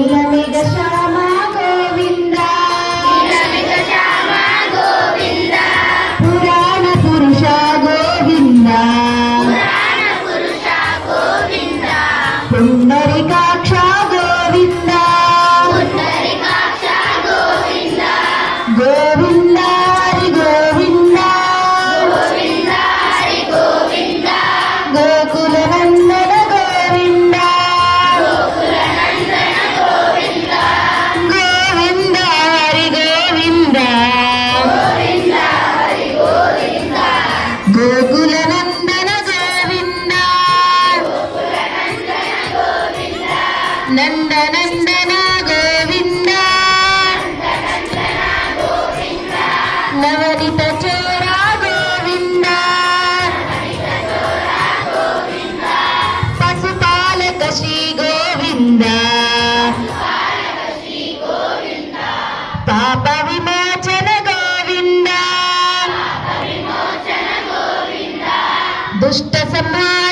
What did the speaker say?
నీలమేఘ శ్యామ గోవింద పురాణ పురుష గోవింద పుండరీకాక్ష గోవింద గోవింద హరి గోవింద గోకుల నందన గోవింద గోవింద హరి గోవింద గోకుల నందన గోవింద నందనందన గోవింద నవనిత చోర గోవింద పశుపాలక శ్రీ గోవింద పాప విమోచన గోవింద దుష్ట సంహార